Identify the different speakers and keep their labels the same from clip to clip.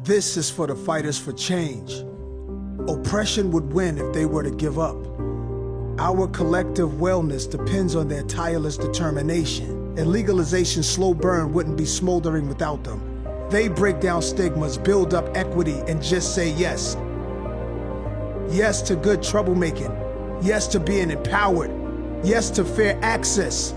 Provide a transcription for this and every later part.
Speaker 1: This is for the fighters for change. Oppression would win if they were to give up. Our collective wellness depends on their tireless determination, and legalization's slow burn wouldn't be smoldering without them. They break down stigmas, build up equity, and just say yes. Yes to good troublemaking. Yes to being empowered. Yes to fair access.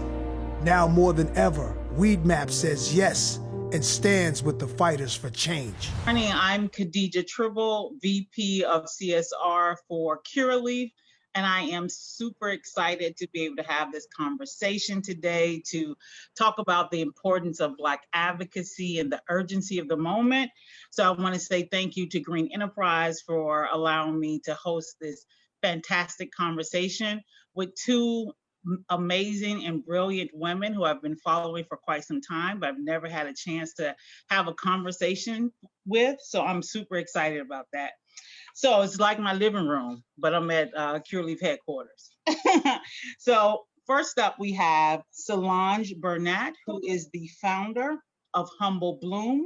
Speaker 1: Now more than ever, Weedmaps says yes and stands with the fighters for change.
Speaker 2: Morning, I'm Khadija Tribble, VP of CSR for Curaleaf, and I am super excited to be able to have this conversation today to talk about the importance of Black advocacy and the urgency of the moment. So I want to say thank you to Green Enterprise for allowing me to host this fantastic conversation with two amazing and brilliant women who I've been following for quite some time, but I've never had a chance to have a conversation with. So I'm super excited about that. So it's like my living room, but I'm at Curaleaf headquarters. So first up, we have Solange Bernat, who is the founder of Humble Bloom.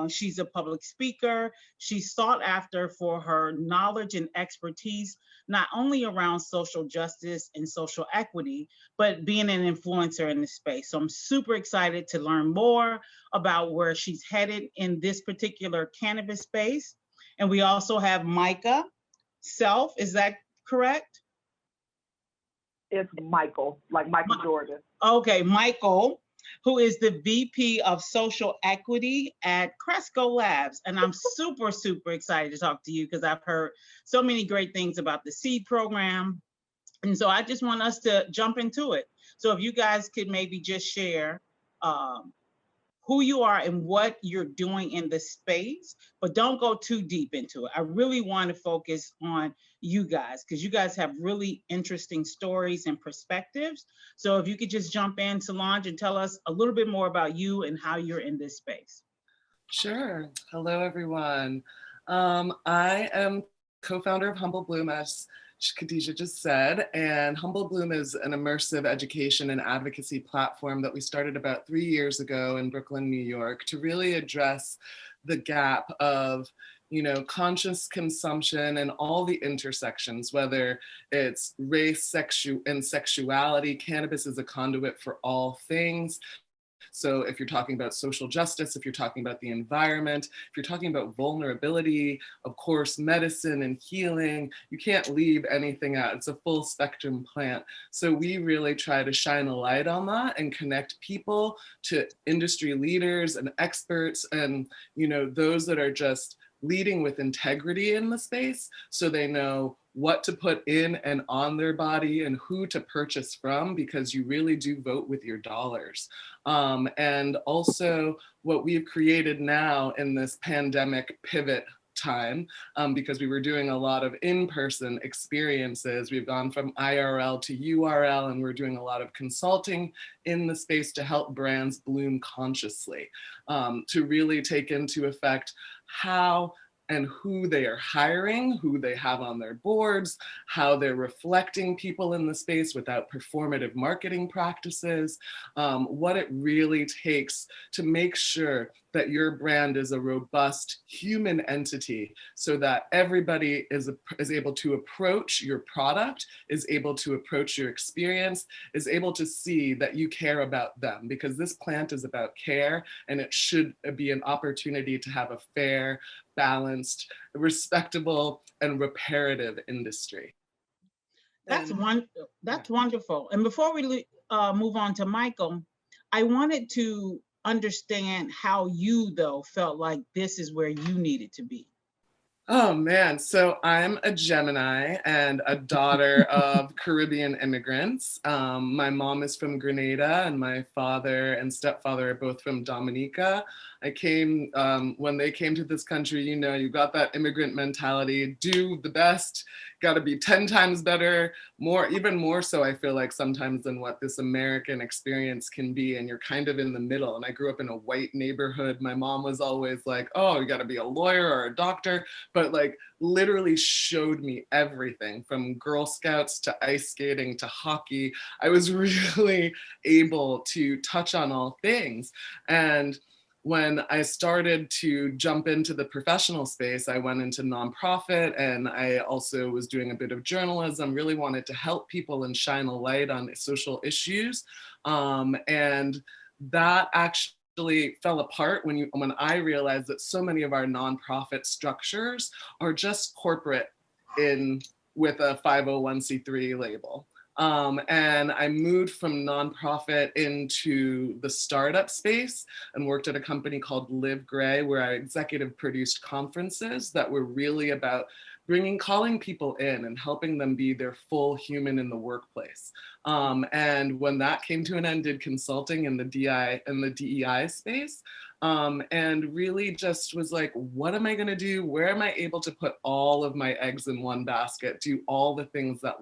Speaker 2: She's a public speaker. She's sought after for her knowledge and expertise, not only around social justice and social equity, but being an influencer in the space. So I'm super excited to learn more about where she's headed in this particular cannabis space. And we also have Micah Self, is that correct?
Speaker 3: It's Michael, like Michael Jordan.
Speaker 2: Okay, Michael, who is the VP of Social Equity at Cresco Labs. And I'm super, super excited to talk to you because I've heard so many great things about the SEED program. And so I just want us to jump into it. So if you guys could maybe just share who you are and what you're doing in the space, but don't go too deep into it. I really want to focus on you guys because you guys have really interesting stories and perspectives. So if you could just jump in, Solange, and tell us a little bit more about you and how you're in this space.
Speaker 4: Sure. Hello, everyone. I am co-founder of Humble Bloom, as Khadija just said, and Humble Bloom is an immersive education and advocacy platform that we started about 3 years ago in Brooklyn, New York, to really address the gap of conscious consumption and all the intersections, whether it's race, and sexuality. Cannabis is a conduit for all things. So if you're talking about social justice, if you're talking about the environment, if you're talking about vulnerability, of course, medicine and healing, you can't leave anything out. It's a full spectrum plant. So we really try to shine a light on that and connect people to industry leaders and experts and, those that are just leading with integrity in the space so they know what to put in and on their body and who to purchase from, because you really do vote with your dollars. And also what we've created now in this pandemic pivot time, because we were doing a lot of in-person experiences. We've gone from IRL to URL, and we're doing a lot of consulting in the space to help brands bloom consciously, to really take into effect how and who they are hiring, who they have on their boards, how they're reflecting people in the space without performative marketing practices, what it really takes to make sure that your brand is a robust human entity so that everybody is able to approach your product, is able to approach your experience, is able to see that you care about them, because this plant is about care, and it should be an opportunity to have a fair, balanced, respectable, and reparative industry.
Speaker 2: That's wonderful. And before we move on to Michael, I wanted to understand how you, though, felt like this is where you needed to be.
Speaker 4: Oh man, so I'm a Gemini and a daughter of Caribbean immigrants. My mom is from Grenada and my father and stepfather are both from Dominica. I came, when they came to this country, you got that immigrant mentality, do the best, got to be 10 times better, even more so I feel like sometimes than what this American experience can be, and you're kind of in the middle. And I grew up in a white neighborhood. My mom was always like, oh, you got to be a lawyer or a doctor, but like literally showed me everything from Girl Scouts to ice skating to hockey. I was really able to touch on all things. And when I started to jump into the professional space, I went into nonprofit, and I also was doing a bit of journalism, really wanted to help people and shine a light on social issues. And that actually fell apart when I realized that so many of our nonprofit structures are just corporate with a 501c3 label. And I moved from nonprofit into the startup space and worked at a company called Live Gray, where I executive produced conferences that were really about calling people in and helping them be their full human in the workplace. And when that came to an end, did consulting in the DEI space, and really just was like, what am I going to do? Where am I able to put all of my eggs in one basket, do all the things that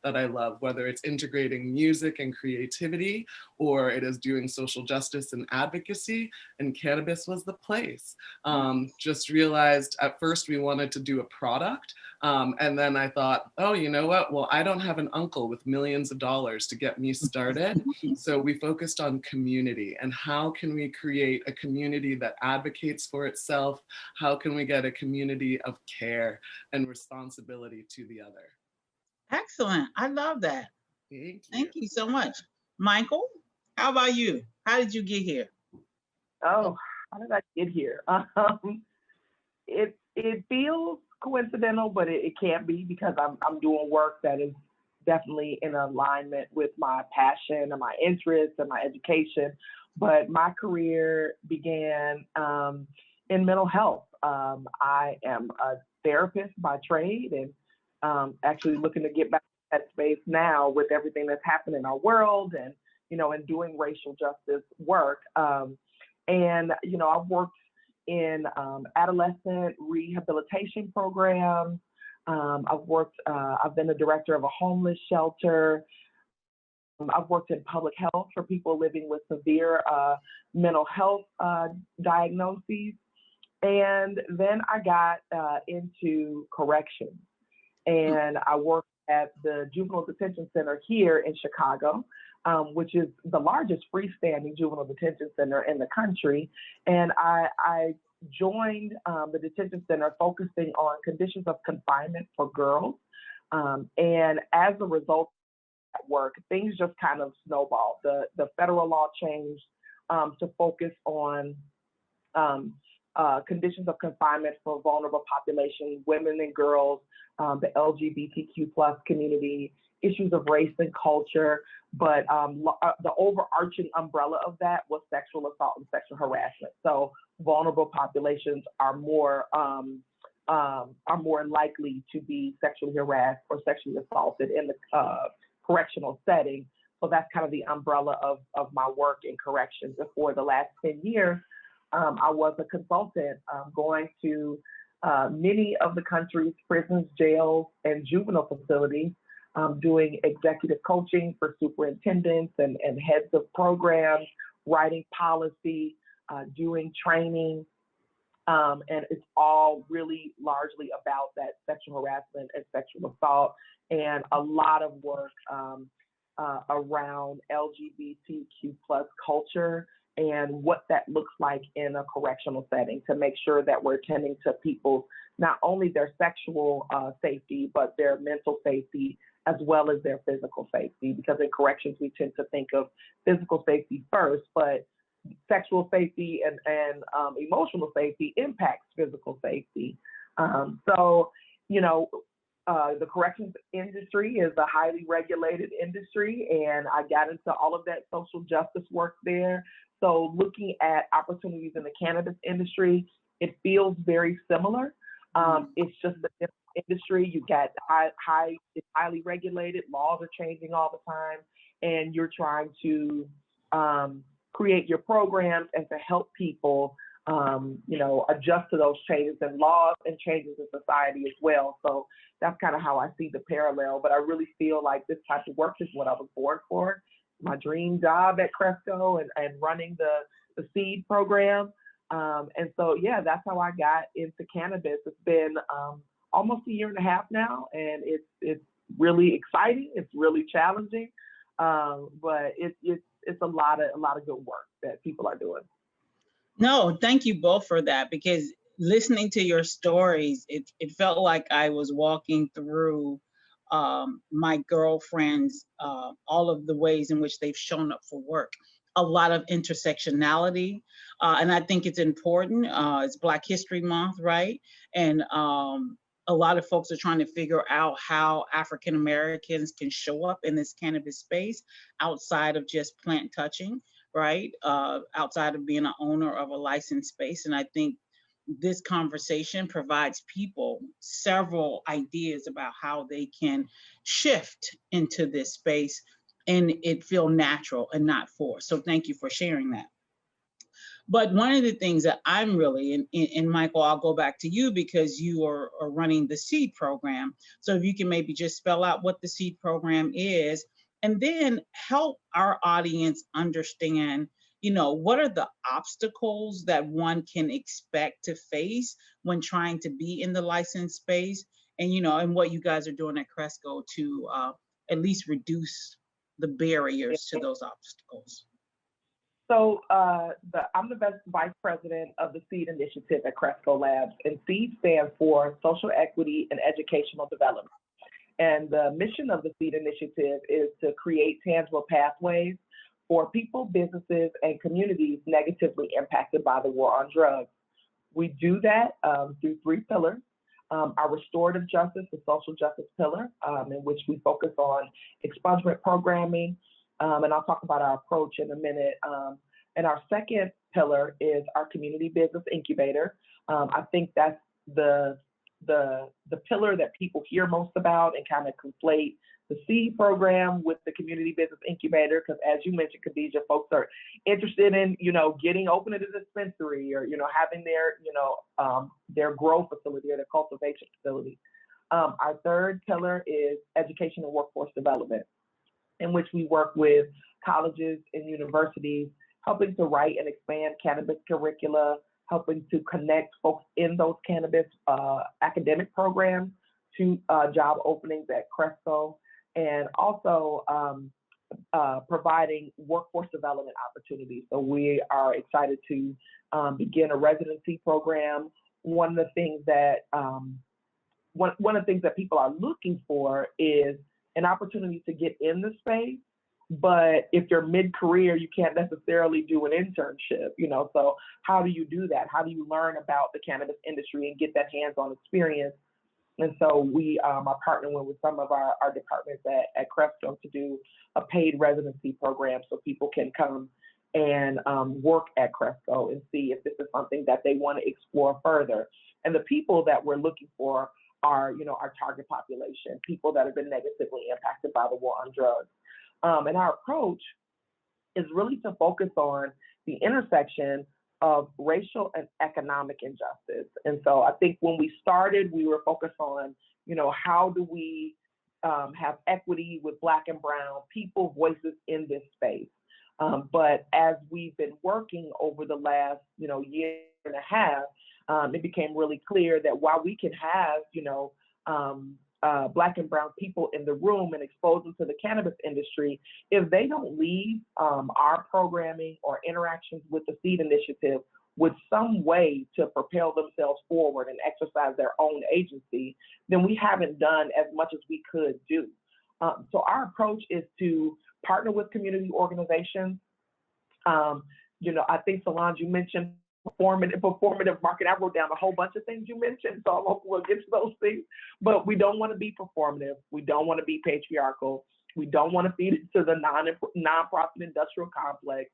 Speaker 4: I love, whether it's integrating music and creativity, or it is doing social justice and advocacy, and cannabis was the place. Just realized at first we wanted to do a product. And then I thought, oh, you know what? Well, I don't have an uncle with millions of dollars to get me started. So we focused on community, and how can we create a community that advocates for itself? How can we get a community of care and responsibility to the other?
Speaker 2: Excellent. I love that.
Speaker 4: Thank you.
Speaker 2: Thank you so much. Michael, how about you? How did you get here?
Speaker 3: Oh, how did I get here? It feels coincidental, but it can't be, because I'm doing work that is definitely in alignment with my passion and my interests and my education. But my career began in mental health. I am a therapist by trade, and actually looking to get back to that space now with everything that's happened in our world, and and doing racial justice work. And I've worked in adolescent rehabilitation programs. I've been the director of a homeless shelter. I've worked in public health for people living with severe mental health diagnoses. And then I got into corrections, and I worked at the Juvenile Detention Center here in Chicago, which is the largest freestanding juvenile detention center in the country. And I joined the detention center focusing on conditions of confinement for girls. And as a result of that work, things just kind of snowballed. The federal law changed to focus on conditions of confinement for vulnerable populations, women and girls, the LGBTQ plus community, issues of race and culture. But the overarching umbrella of that was sexual assault and sexual harassment. So vulnerable populations are more likely to be sexually harassed or sexually assaulted in the correctional setting. So that's kind of the umbrella of my work in corrections. And for the last 10 years, I was a consultant going to many of the country's prisons, jails, and juvenile facilities, doing executive coaching for superintendents and heads of programs, writing policy, doing training. And it's all really largely about that sexual harassment and sexual assault, and a lot of work around LGBTQ plus culture and what that looks like in a correctional setting, to make sure that we're tending to people's, not only their sexual safety, but their mental safety, as well as their physical safety. Because in corrections, we tend to think of physical safety first, but sexual safety and emotional safety impacts physical safety. So, the corrections industry is a highly regulated industry, and I got into all of that social justice work there. So looking at opportunities in the cannabis industry, it feels very similar. It's just a different industry. You got it's highly regulated. Laws are changing all the time, and you're trying to create your programs and to help people, adjust to those changes in laws and changes in society as well. So that's kind of how I see the parallel. But I really feel like this type of work is what I was born for. My dream job at Cresco and running the seed program. And so, yeah, that's how I got into cannabis. It's been almost a year and a half now, and it's really exciting. It's really challenging, but it's a lot of good work that people are doing.
Speaker 2: No, thank you both for that, because listening to your stories, it felt like I was walking through my girlfriends, all of the ways in which they've shown up for work. A lot of intersectionality, and I think it's important. It's Black History Month, right? And a lot of folks are trying to figure out how African Americans can show up in this cannabis space outside of just plant touching, right? Outside of being an owner of a licensed space. And I think this conversation provides people several ideas about how they can shift into this space and it feel natural and not forced. So thank you for sharing that. But one of the things that I'm really, and Michael, I'll go back to you because you are running the SEED program. So if you can maybe just spell out what the SEED program is, and then help our audience understand, what are the obstacles that one can expect to face when trying to be in the licensed space, and and what you guys are doing at Cresco to at least reduce the barriers to those obstacles.
Speaker 3: So I'm the vice president of the SEED initiative at Cresco Labs, and SEED stands for Social Equity and Educational Development. And the mission of the SEED initiative is to create tangible pathways for people, businesses, and communities negatively impacted by the war on drugs. We do that through 3 pillars. Our restorative justice, the social justice pillar, in which we focus on expungement programming, and I'll talk about our approach in a minute. And our second pillar is our community business incubator. I think that's the pillar that people hear most about and kind of conflate the SEED program with the community business incubator, because as you mentioned, Khadija, folks are interested in, getting open at a dispensary or, having their grow facility or their cultivation facility. Our third pillar is education and workforce development, in which we work with colleges and universities, helping to write and expand cannabis curricula, helping to connect folks in those cannabis academic programs to job openings at Cresco, and also providing workforce development opportunities. So we are excited to begin a residency program. One of the things that people are looking for is an opportunity to get in the space, but if you're mid-career, you can't necessarily do an internship, so how do you do that? How do you learn about the cannabis industry and get that hands-on experience? And so we are partnering with some of our departments at Cresco to do a paid residency program so people can come and work at Cresco and see if this is something that they want to explore further. And the people that we're looking for are, our target population, people that have been negatively impacted by the war on drugs. And our approach is really to focus on the intersection of racial and economic injustice. And so I think when we started, we were focused on, how do we have equity with Black and Brown people voices in this space? But as we've been working over the last, year and a half, it became really clear that while we can have, Black and Brown people in the room and expose them to the cannabis industry, if they don't leave our programming or interactions with the SEED initiative with some way to propel themselves forward and exercise their own agency, then we haven't done as much as we could do. So our approach is to partner with community organizations. I think, Solange, you mentioned performative marketing. I wrote down a whole bunch of things you mentioned, so we'll get to those things. But we don't want to be performative. We don't want to be patriarchal. We don't want to feed it to the nonprofit industrial complex.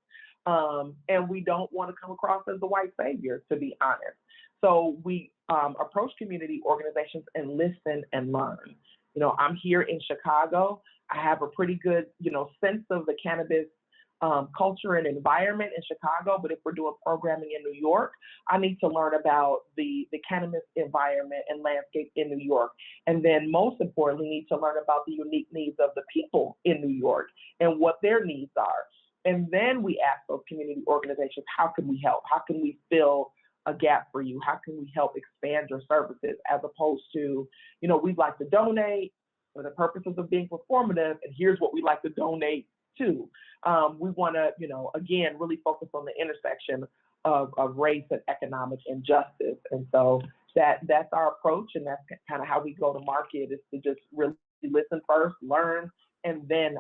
Speaker 3: And we don't want to come across as the white savior, to be honest. So we approach community organizations and listen and learn. I'm here in Chicago. I have a pretty good, sense of the cannabis culture and environment in Chicago, but if we're doing programming in New York, I need to learn about the cannabis environment and landscape in New York. And then most importantly, need to learn about the unique needs of the people in New York and what their needs are. And then we ask those community organizations, how can we help? How can we fill a gap for you? How can we help expand your services, as opposed to, we'd like to donate for the purposes of being performative, and here's what we'd like to donate to. We want to, again, really focus on the intersection of race and economic injustice. And so that's our approach, and that's kind of how we go to market, is to just really listen first, learn, and then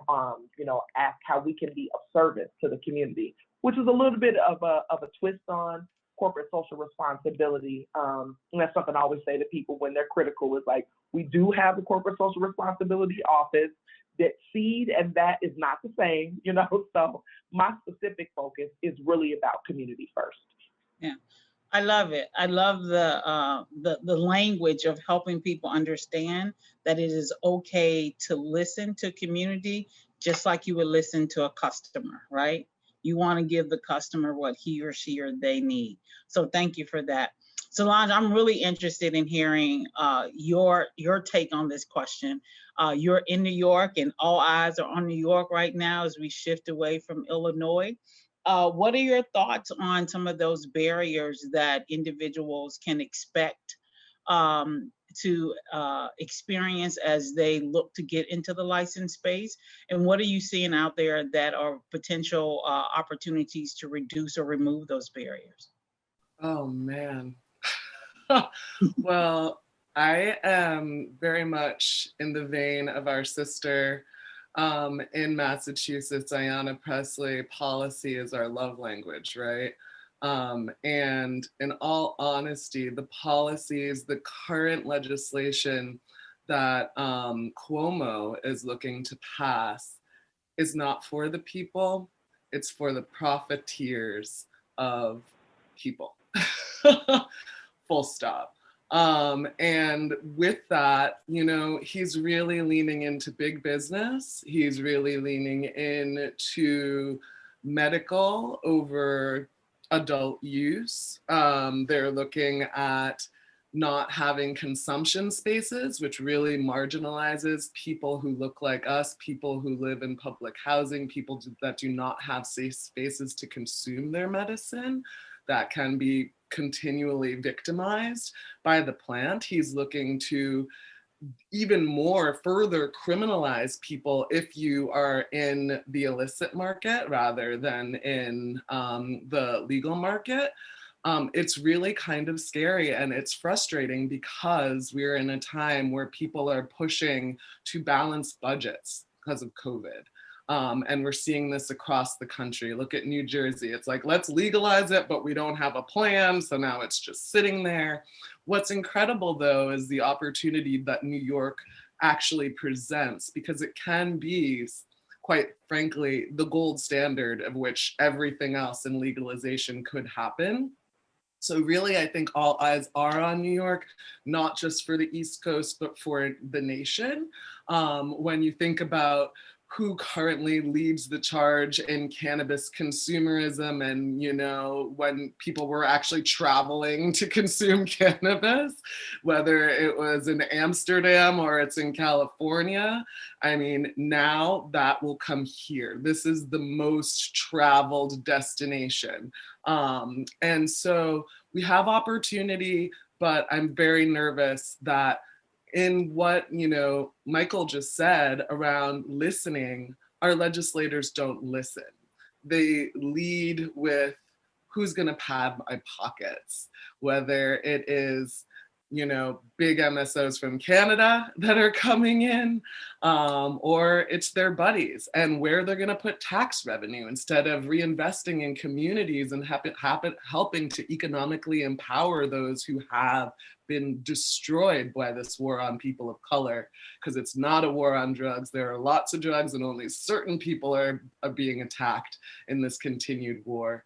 Speaker 3: ask how we can be of service to the community, which is a little bit of a twist on corporate social responsibility. And that's something I always say to people when they're critical, is like, we do have the corporate social responsibility office that seed, and that is not the same, so my specific focus is really about community first.
Speaker 2: Yeah, I love it. I love the language of helping people understand that it is okay to listen to community, just like you would listen to a customer, right? You want to give the customer what he or she or they need. So thank you for that. Solange, I'm really interested in hearing your take on this question. You're in New York, and all eyes are on New York right now as we shift away from Illinois. What are your thoughts on some of those barriers that individuals can expect to experience as they look to get into the licensed space? And what are you seeing out there that are potential opportunities to reduce or remove those barriers?
Speaker 4: Oh, man. Well, I am very much in the vein of our sister in Massachusetts, Ayanna Pressley. Policy is our love language, right? And in all honesty, the policies, the current legislation that Cuomo is looking to pass is not for the people, it's for the profiteers of people. Full stop. And with that, he's really leaning into big business. He's really leaning into medical over adult use. They're looking at not having consumption spaces, which really marginalizes people who look like us, people who live in public housing, people that do not have safe spaces to consume their medicine, that can be continually victimized by the plant. He's looking to even more further criminalize people if you are in the illicit market rather than in the legal market. It's really kind of scary, and it's frustrating because we're in a time where people are pushing to balance budgets because of COVID. And we're seeing this across the country. Look at New Jersey. It's like, let's legalize it, but we don't have a plan. So now it's just sitting there. What's incredible, though, is the opportunity that New York actually presents, because it can be, quite frankly, the gold standard of which everything else in legalization could happen. So really, I think all eyes are on New York, not just for the East Coast, but for the nation. When you think about who currently leads the charge in cannabis consumerism, and when people were actually traveling to consume cannabis, whether it was in Amsterdam or it's in California, I mean, now that will come here. This is the most traveled destination. And so we have opportunity, but I'm very nervous that in what Michael just said around listening, our legislators don't listen. They lead with who's going to pad my pockets, whether it is big MSOs from Canada that are coming in, or it's their buddies, and where they're going to put tax revenue instead of reinvesting in communities and helping to economically empower those who have been destroyed by this war on people of color, because it's not a war on drugs. There are lots of drugs, and only certain people are being attacked in this continued war.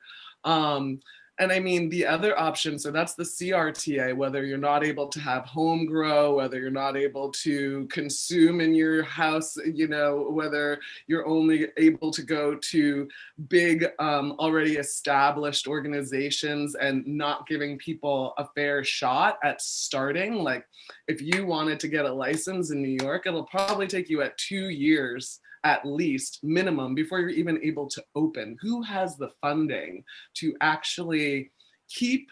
Speaker 4: And I mean, the other option, so that's the CRTA, whether you're not able to have home grow, whether you're not able to consume in your house, whether you're only able to go to big, already established organizations and not giving people a fair shot at starting. Like, if you wanted to get a license in New York, it'll probably take you 2 years at least minimum before you're even able to open. Who has the funding to actually keep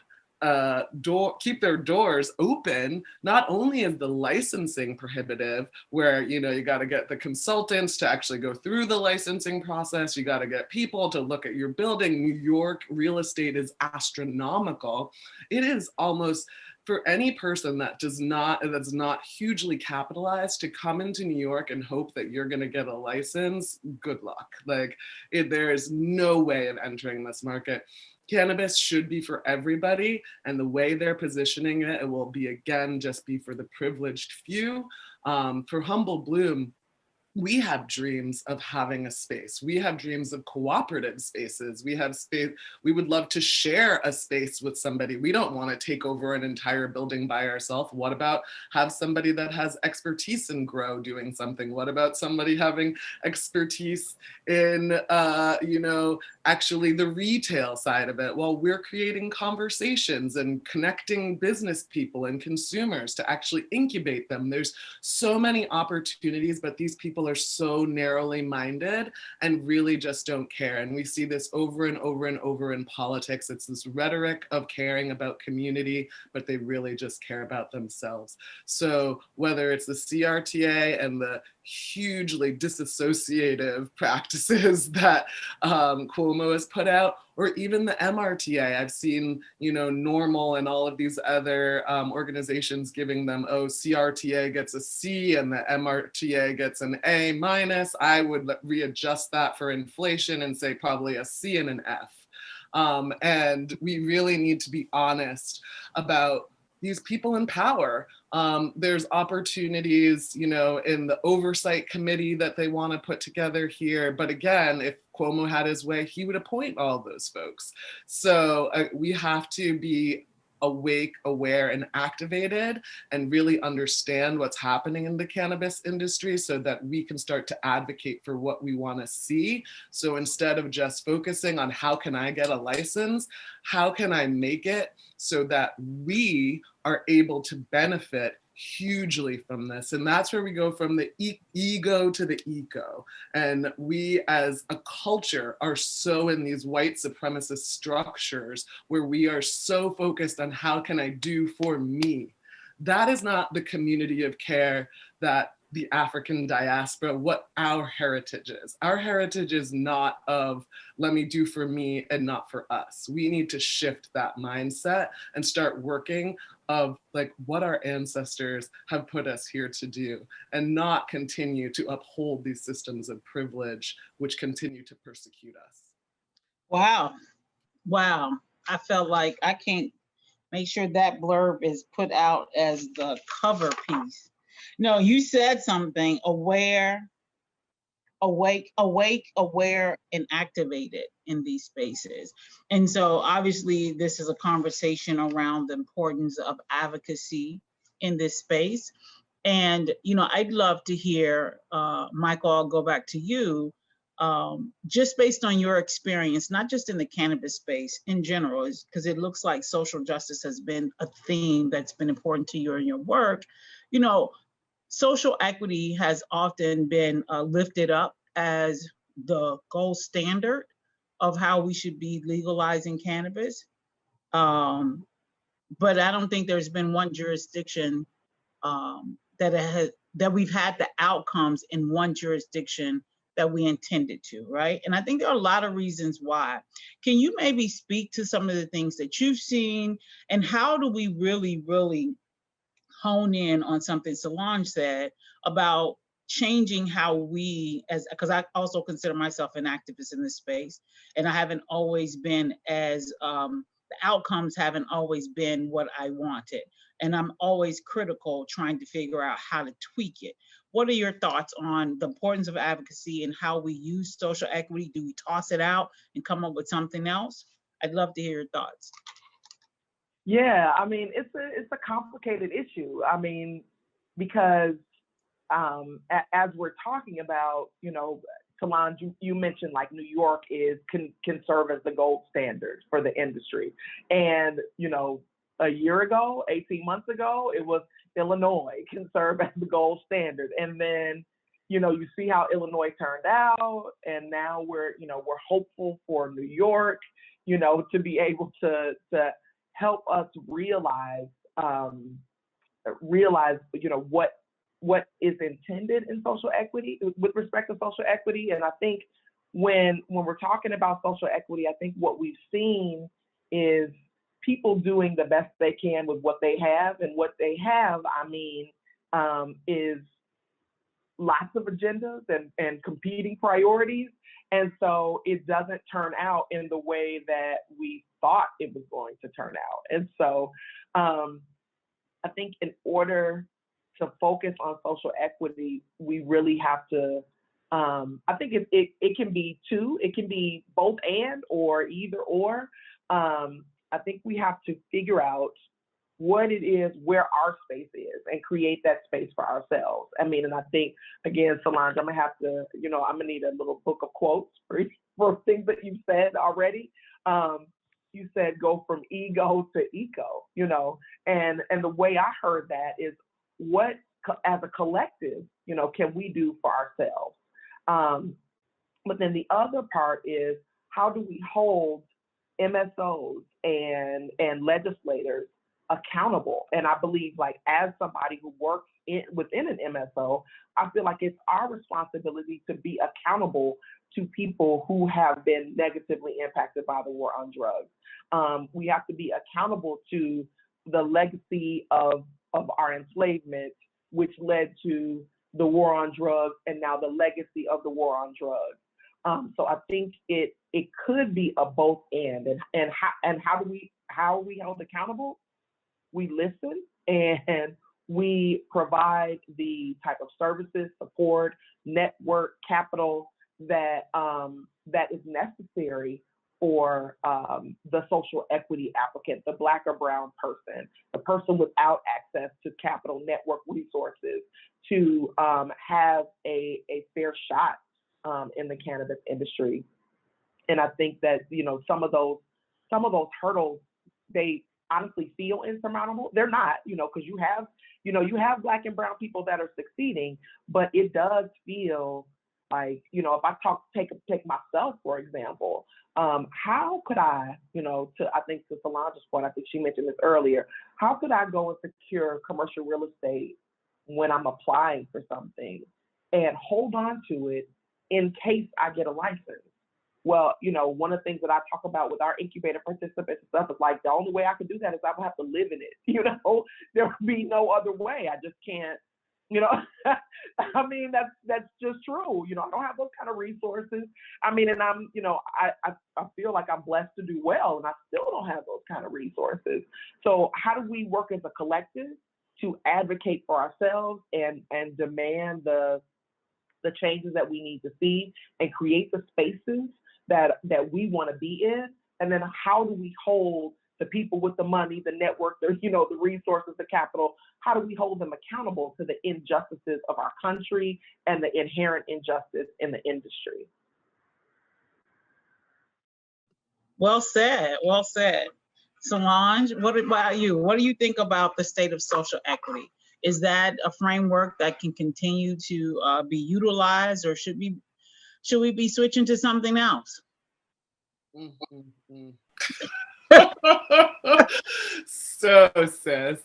Speaker 4: keep their doors open. Not only is the licensing prohibitive, where you got to get the consultants to actually go through the licensing process, you got to get people to look at your building. New York real estate is astronomical. It is almost, for any person that's not hugely capitalized, to come into New York and hope that you're going to get a license, good luck. Like, there is no way of entering this market. Cannabis should be for everybody, and the way they're positioning it, it will be, again, just be for the privileged few. For Humble Bloom, we have dreams of having a space. We have dreams of cooperative spaces. We have space. We would love to share a space with somebody. We don't want to take over an entire building by ourselves. What about have somebody that has expertise in grow doing something? What about somebody having expertise in, actually the retail side of it? Well, we're creating conversations and connecting business people and consumers to actually incubate them. There's so many opportunities, but these people are so narrowly minded and really just don't care. And we see this over and over and over in politics. It's this rhetoric of caring about community, but they really just care about themselves. So whether it's the CRTA and the hugely disassociative practices that Cuomo has put out, or even the MRTA. I've seen, Normal and all of these other organizations giving them, CRTA gets a C and the MRTA gets an A minus. I would readjust that for inflation and say probably a C and an F. And we really need to be honest about these people in power. There's opportunities, in the oversight committee that they want to put together here. But again, if Cuomo had his way, he would appoint all those folks. So we have to be awake, aware, and activated, and really understand what's happening in the cannabis industry so that we can start to advocate for what we want to see. So instead of just focusing on how can I get a license, how can I make it so that we are able to benefit hugely from this? And that's where we go from the ego to the eco. And we as a culture are so in these white supremacist structures where we are so focused on how can I do for me. That is not the community of care that the African diaspora, what our heritage is. Our heritage is not of let me do for me and not for us. We need to shift that mindset and start working of like what our ancestors have put us here to do, and not continue to uphold these systems of privilege which continue to persecute us.
Speaker 2: Wow. I felt like I can't make sure that blurb is put out as the cover piece. No, you said something: aware, awake, aware, and activated in these spaces. And so obviously this is a conversation around the importance of advocacy in this space. And, I'd love to hear, Michael, I'll go back to you, just based on your experience, not just in the cannabis space in general, because it looks like social justice has been a theme that's been important to you in your work. Social equity has often been lifted up as the gold standard of how we should be legalizing cannabis. But I don't think there's been one jurisdiction that we've had the outcomes in one jurisdiction that we intended to, right? And I think there are a lot of reasons why. Can you maybe speak to some of the things that you've seen, and how do we really, really hone in on something Solange said about changing how we, because I also consider myself an activist in this space, and I haven't always been the outcomes haven't always been what I wanted. And I'm always critical, trying to figure out how to tweak it. What are your thoughts on the importance of advocacy and how we use social equity? Do we toss it out and come up with something else? I'd love to hear your thoughts.
Speaker 3: Yeah, I mean, it's a complicated issue. I mean, because as we're talking about, Solange, you mentioned like New York can serve as the gold standard for the industry. And, a year ago, 18 months ago, it was Illinois can serve as the gold standard. And then, you see how Illinois turned out, and now we're hopeful for New York, to be able to help us realize, what is intended in social equity with respect to social equity. And I think when we're talking about social equity, I think what we've seen is people doing the best they can with what they have, and what they have, is lots of agendas and competing priorities. And so it doesn't turn out in the way that we thought it was going to turn out. And so I think in order to focus on social equity, we really have to, I think it can be two, it can be both and, or either or. I think we have to figure out what it is, where our space is, and create that space for ourselves. And I think, again, Solange, I'm gonna need a little book of quotes for things that you've said already. You said go from ego to eco, and the way I heard that is, what as a collective, can we do for ourselves? But then the other part is, how do we hold MSOs and legislators accountable? And I believe, like, as somebody who works within an MSO, I feel like it's our responsibility to be accountable to people who have been negatively impacted by the war on drugs. We have to be accountable to the legacy of our enslavement, which led to the war on drugs, and now the legacy of the war on drugs. So I think it could be a both and how are we held accountable? We listen, and we provide the type of services, support, network, capital that is necessary for the social equity applicant, the Black or brown person, the person without access to capital, network, resources, to have a fair shot in the cannabis industry. And I think that some of those hurdles, they honestly feel insurmountable. They're not, because you have Black and brown people that are succeeding, but it does feel like, if I take myself for example, how could I, I think to Solange's point, I think she mentioned this earlier, how could I go and secure commercial real estate when I'm applying for something and hold on to it in case I get a license? Well, one of the things that I talk about with our incubator participants and stuff is, like, the only way I could do that is I would have to live in it. There would be no other way. I just can't, that's just true. I don't have those kind of resources. And I'm, I feel like I'm blessed to do well, and I still don't have those kind of resources. So how do we work as a collective to advocate for ourselves and demand the changes that we need to see, and create the spaces that we want to be in? And then how do we hold the people with the money, the network, the resources, the capital, how do we hold them accountable to the injustices of our country and the inherent injustice in the industry?
Speaker 2: Well said, well said. Solange, what about you? What do you think about the state of social equity? Is that a framework that can continue to be utilized, or should we be switching to something else?
Speaker 4: Mm-hmm. So, sis,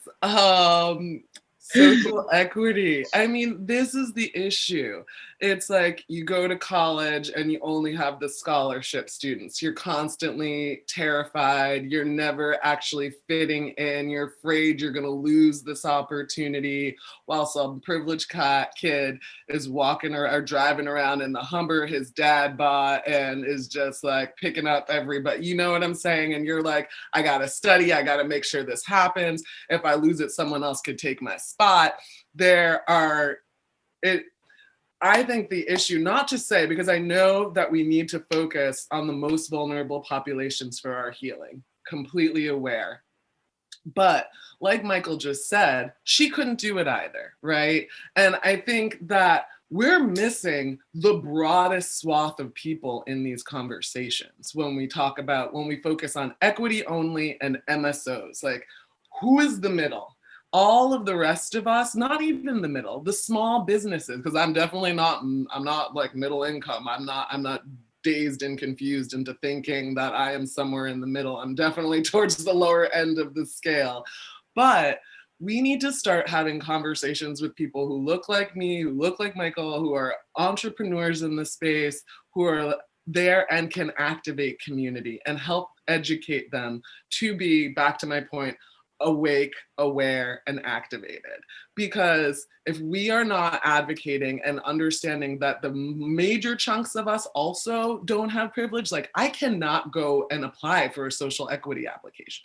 Speaker 4: social equity. This is the issue. It's like you go to college and you only have the scholarship students. You're constantly terrified. You're never actually fitting in. You're afraid you're going to lose this opportunity, while some privileged kid is walking or driving around in the Hummer his dad bought and is just like picking up everybody. You know what I'm saying? And you're like, I got to study. I got to make sure this happens. If I lose it, someone else could take my spot. I think the issue, not to say, because I know that we need to focus on the most vulnerable populations for our healing, completely aware. But like Michael just said, she couldn't do it either, right? And I think that we're missing the broadest swath of people in these conversations when we focus on equity only and MSOs. Like, who is the middle? All of the rest of us, not even the middle, the small businesses, because I'm not like middle income. I'm not dazed and confused into thinking that I am somewhere in the middle. I'm definitely towards the lower end of the scale. But we need to start having conversations with people who look like me, who look like Michael, who are entrepreneurs in the space, who are there and can activate community and help educate them to be, back to my point, awake, aware, and activated. Because if we are not advocating and understanding that the major chunks of us also don't have privilege, like I cannot go and apply for a social equity application.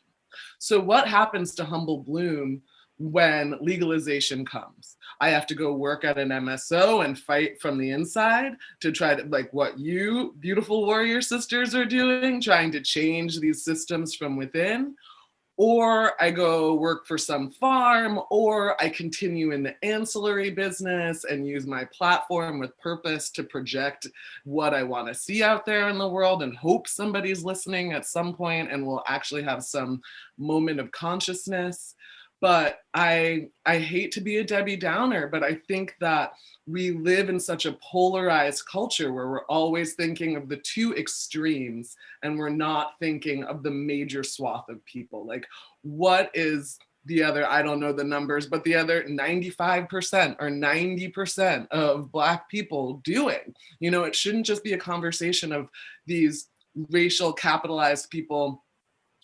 Speaker 4: So what happens to Humble Bloom when legalization comes? I have to go work at an MSO and fight from the inside to try to, like what you beautiful warrior sisters are doing, trying to change these systems from within. Or I go work for some farm, or I continue in the ancillary business and use my platform with purpose to project what I want to see out there in the world and hope somebody's listening at some point and will actually have some moment of consciousness. But I hate to be a Debbie Downer, but I think that we live in such a polarized culture where we're always thinking of the two extremes and we're not thinking of the major swath of people. Like, what is the other, I don't know the numbers, but the other 95% or 90% of Black people doing? You know, it shouldn't just be a conversation of these racial capitalized people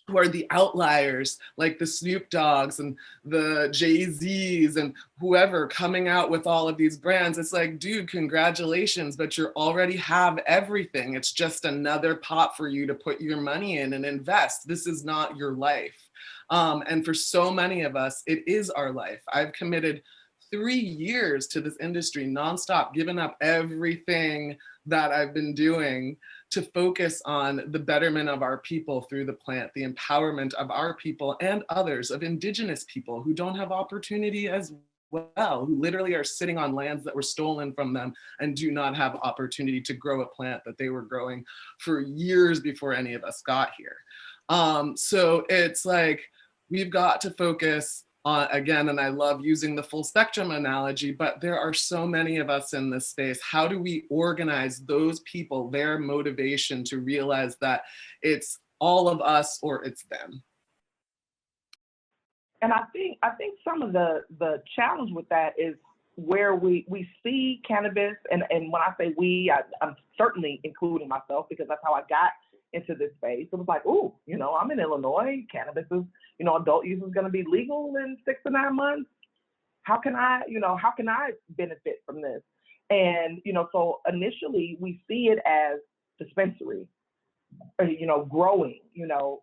Speaker 4: who are the outliers, like the Snoop Dogs and the Jay-Z's and whoever coming out with all of these brands. It's like, dude, congratulations, but you already have everything. It's just another pot for you to put your money in and invest. This is not your life. And for so many of us, it is our life. I've committed 3 years to this industry nonstop, given up everything that I've been doing to focus on the betterment of our people through the plant, the empowerment of our people and others, of Indigenous people who don't have opportunity as well, who literally are sitting on lands that were stolen from them and do not have opportunity to grow a plant that they were growing for years before any of us got here. So it's like, we've got to focus again, and I love using the full spectrum analogy, but there are so many of us in this space. How do we organize those people, their motivation to realize that it's all of us or it's them?
Speaker 3: And I think some of the challenge with that is where we see cannabis, and when I say we, I'm certainly including myself because that's how I got into this space. It was like, ooh, you know, I'm in Illinois. Cannabis is, you know, adult use is going to be legal in 6 to 9 months. How can I benefit from this? And, you know, so initially we see it as dispensary, you know, growing, you know,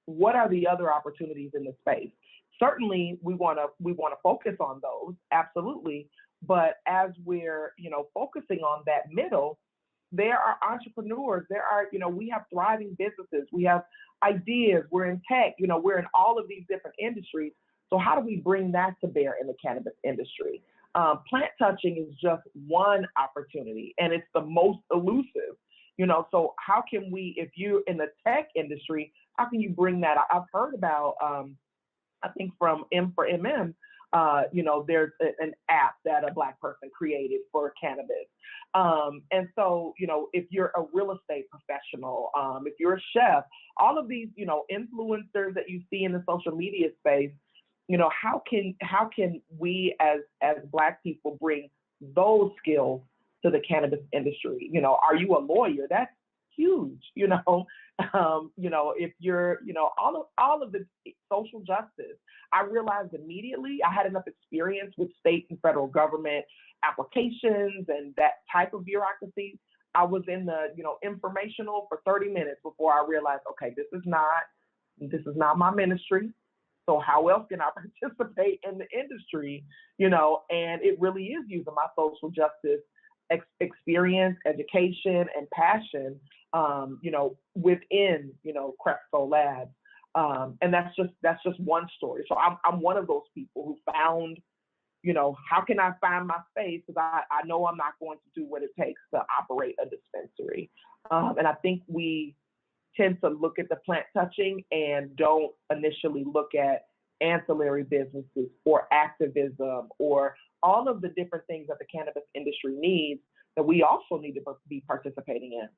Speaker 3: what are the other opportunities in the space? Certainly we want to focus on those, absolutely. But as we're, you know, focusing on that middle, there are entrepreneurs, you know, we have thriving businesses, we have ideas, we're in tech, you know, we're in all of these different industries. So how do we bring that to bear in the cannabis industry? Plant touching is just one opportunity, and it's the most elusive, you know, so how can we, if you're in the tech industry, how can you bring that? I've heard about, I think from M4MM, you know, there's an app that a Black person created for cannabis. And so, you know, if you're a real estate professional, if you're a chef, all of these, you know, influencers that you see in the social media space, you know, how can we as Black people bring those skills to the cannabis industry? You know, are you a lawyer? That's huge, you know. You know, if you're, you know, all of the social justice, I realized immediately I had enough experience with state and federal government applications and that type of bureaucracy. I was in the, you know, informational for 30 minutes before I realized, okay, this is not my ministry. So how else can I participate in the industry? You know, and it really is using my social justice experience, education, and passion, you know, within, you know, Cresco Labs. And that's just one story. So I'm one of those people who found, you know, how can I find my space? Because I know I'm not going to do what it takes to operate a dispensary. And I think we tend to look at the plant touching and don't initially look at ancillary businesses or activism or all of the different things that the cannabis industry needs that we also need to be participating in.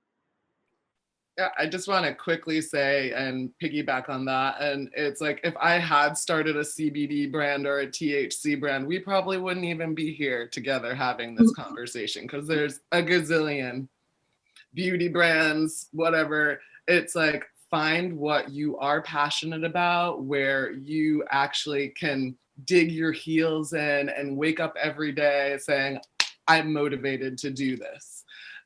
Speaker 4: Yeah, I just want to quickly say and piggyback on that. And it's like, if I had started a CBD brand or a THC brand, we probably wouldn't even be here together having this conversation, because there's a gazillion beauty brands, whatever. It's like, find what you are passionate about, where you actually can dig your heels in and wake up every day saying, I'm motivated to do this.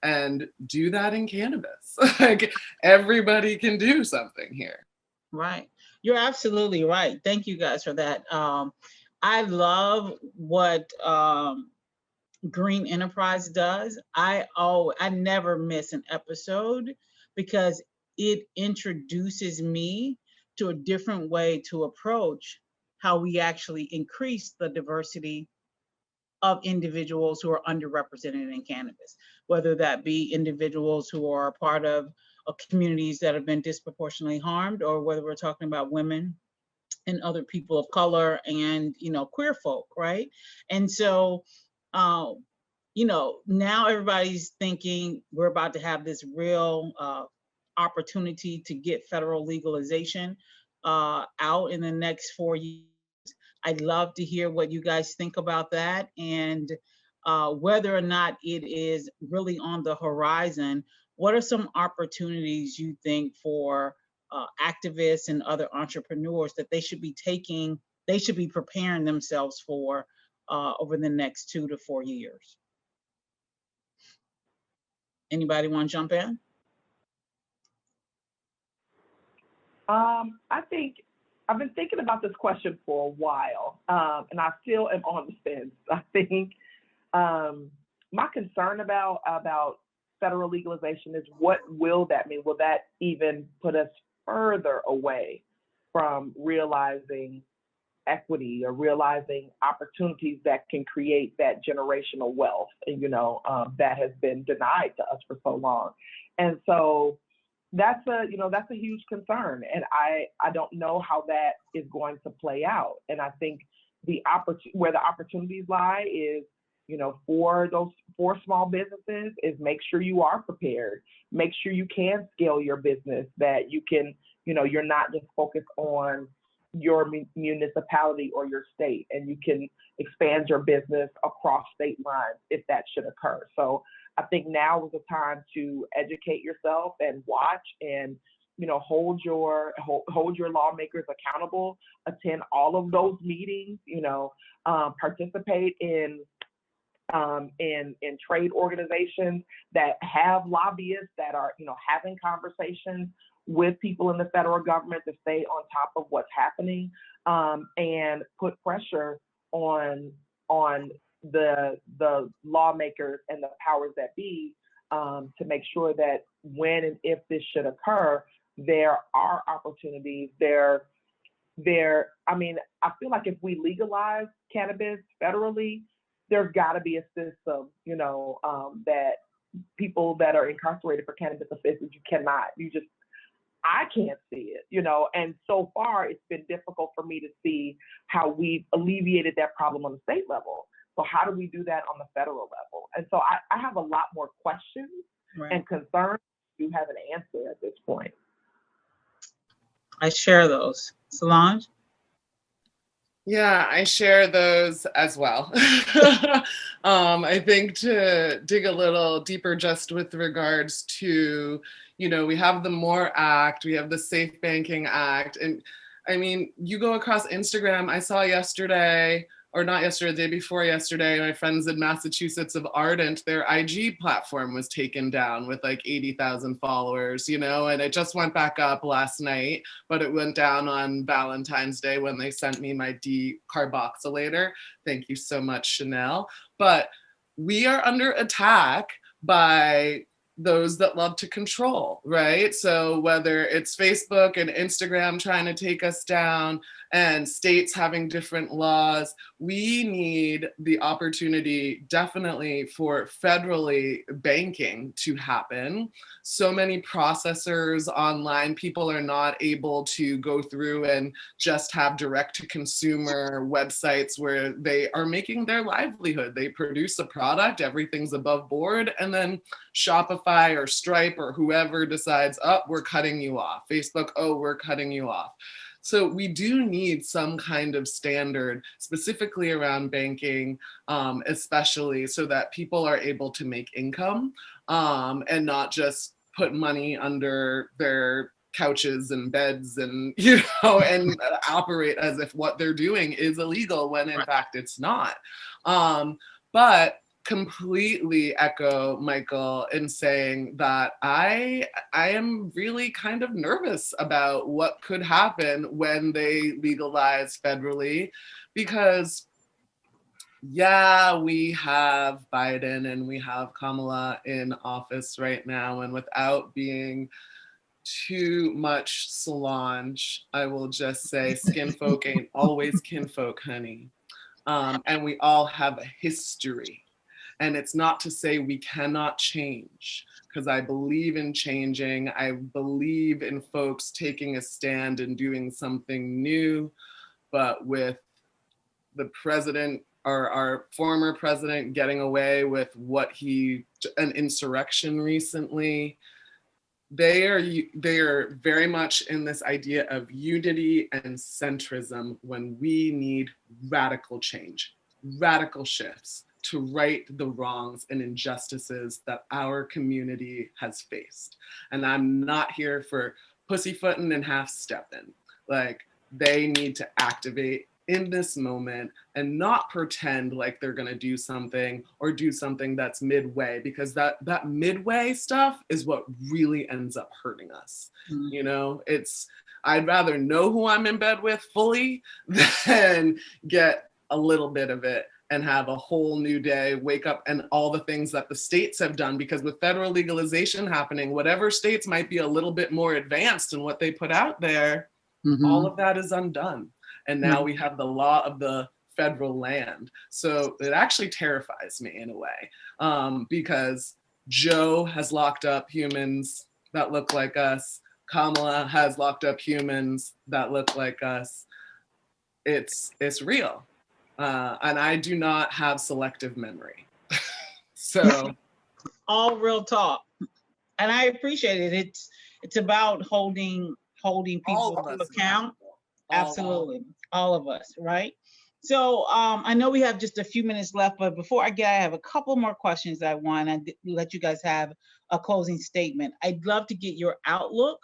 Speaker 4: And do that in cannabis. Like, everybody can do something here.
Speaker 2: Right. You're absolutely right. Thank you guys for that. I love what Green Enterprise does. I never miss an episode because it introduces me to a different way to approach how we actually increase the diversity of individuals who are underrepresented in cannabis, whether that be individuals who are a part of communities that have been disproportionately harmed, or whether we're talking about women and other people of color and, queer folk, right? And so, now everybody's thinking we're about to have this real opportunity to get federal legalization out in the next 4 years. I'd love to hear what you guys think about that, and whether or not it is really on the horizon. What are some opportunities you think for activists and other entrepreneurs that they should be preparing themselves for over the next 2 to 4 years? Anybody want to jump in?
Speaker 3: I think I've been thinking about this question for a while, and I still am on the fence. I think my concern about federal legalization is, what will that mean? Will that even put us further away from realizing equity or realizing opportunities that can create that generational wealth, that has been denied to us for so long? And so that's a huge concern, and I don't know how that is going to play out. And I think where the opportunities lie is, for small businesses, is make sure you are prepared, make sure you can scale your business, that you can, you're not just focused on your municipality or your state, and you can expand your business across state lines if that should occur. So I think now is the time to educate yourself and watch, and hold your lawmakers accountable. Attend all of those meetings. Participate in trade organizations that have lobbyists that are having conversations with people in the federal government to stay on top of what's happening, and put pressure on the lawmakers and the powers that be, to make sure that when and if this should occur, there are opportunities there. I feel like if we legalize cannabis federally, there's got to be a system, that people that are incarcerated for cannabis offenses, I can't see it, and so far it's been difficult for me to see how we've alleviated that problem on the state level. So how do we do that on the federal level? And so I have a lot more questions and concerns. You have an answer at this point.
Speaker 2: I share those. Solange?
Speaker 4: Yeah, I share those as well. I think to dig a little deeper just with regards to, we have the MORE Act, we have the Safe Banking Act. And you go across Instagram, I saw yesterday, or not yesterday, the day before yesterday, my friends in Massachusetts of Ardent, their IG platform was taken down with like 80,000 followers, and it just went back up last night, but it went down on Valentine's Day when they sent me my decarboxylator. Thank you so much, Chanel. But we are under attack by those that love to control, right? So whether it's Facebook and Instagram trying to take us down, and states having different laws. We need the opportunity definitely for federally banking to happen. So many processors online, people are not able to go through and just have direct to consumer websites where they are making their livelihood. They produce a product, everything's above board, and then Shopify or Stripe or whoever decides, oh, we're cutting you off. Facebook, oh, we're cutting you off. So we do need some kind of standard specifically around banking, especially so that people are able to make income and not just put money under their couches and beds and, and operate as if what they're doing is illegal when in fact it's not. But completely echo Michael in saying that I am really kind of nervous about what could happen when they legalize federally, because yeah, we have Biden and we have Kamala in office right now, and without being too much Solange, I will just say skin folk ain't always kinfolk, honey. And we all have a history. And it's not to say we cannot change, because I believe in changing. I believe in folks taking a stand and doing something new. But with the president, or our former president, getting away with an insurrection recently, they are very much in this idea of unity and centrism when we need radical change, radical shifts to right the wrongs and injustices that our community has faced. And I'm not here for pussyfooting and half-stepping. Like, they need to activate in this moment and not pretend like they're gonna do something or do something that's midway, because that midway stuff is what really ends up hurting us. I'd rather know who I'm in bed with fully than get a little bit of it and have a whole new day, wake up, and all the things that the states have done. Because with federal legalization happening, whatever states might be a little bit more advanced in what they put out there, all of that is undone. And now we have the law of the federal land. So it actually terrifies me in a way, because Joe has locked up humans that look like us. Kamala has locked up humans that look like us. It's real. And I do not have selective memory. So
Speaker 2: all real talk. And I appreciate it. It's about holding people to account. Absolutely. All of us, right? So I know we have just a few minutes left, but before I have a couple more questions I want to let you guys have a closing statement. I'd love to get your outlook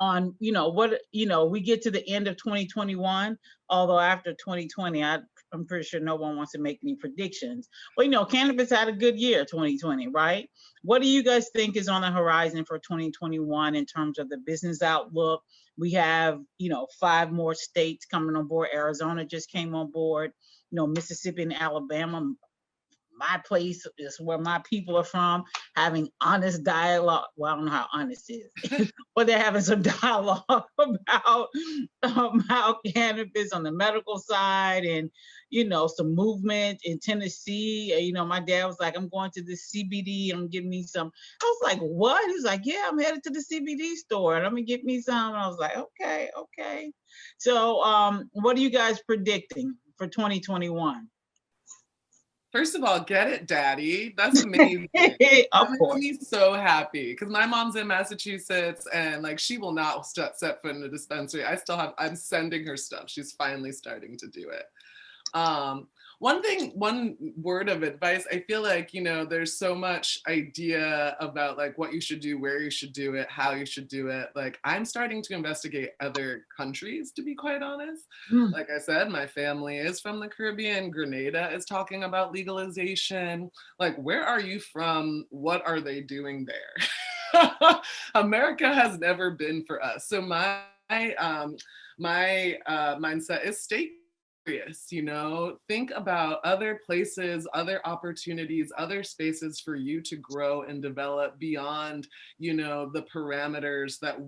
Speaker 2: on, what, we get to the end of 2021, although after 2020, I'm pretty sure no one wants to make any predictions. But, cannabis had a good year, 2020, right? What do you guys think is on the horizon for 2021 in terms of the business outlook? We have, 5 more states coming on board. Arizona just came on board, Mississippi and Alabama. My place is where my people are from, having honest dialogue. Well, I don't know how honest it is, but they're having some dialogue about cannabis on the medical side, and some movement in Tennessee. My dad was like, "I'm going to the CBD. I'm getting me some." I was like, "What?" He's like, "Yeah, I'm headed to the CBD store and I'm gonna get me some." And I was like, "Okay." So, what are you guys predicting for 2021?
Speaker 4: First of all, get it, Daddy. That's amazing.
Speaker 2: Of course.
Speaker 4: Makes me so happy because my mom's in Massachusetts and like she will not set foot in a dispensary. I'm sending her stuff. She's finally starting to do it. One word of advice, I feel like, there's so much idea about like what you should do, where you should do it, how you should do it. Like I'm starting to investigate other countries, to be quite honest. Like I said, my family is from the Caribbean. Grenada is talking about legalization. Like, where are you from? What are they doing there? America has never been for us. So my mindset is stay curious, think about other places, other opportunities, other spaces for you to grow and develop beyond, the parameters that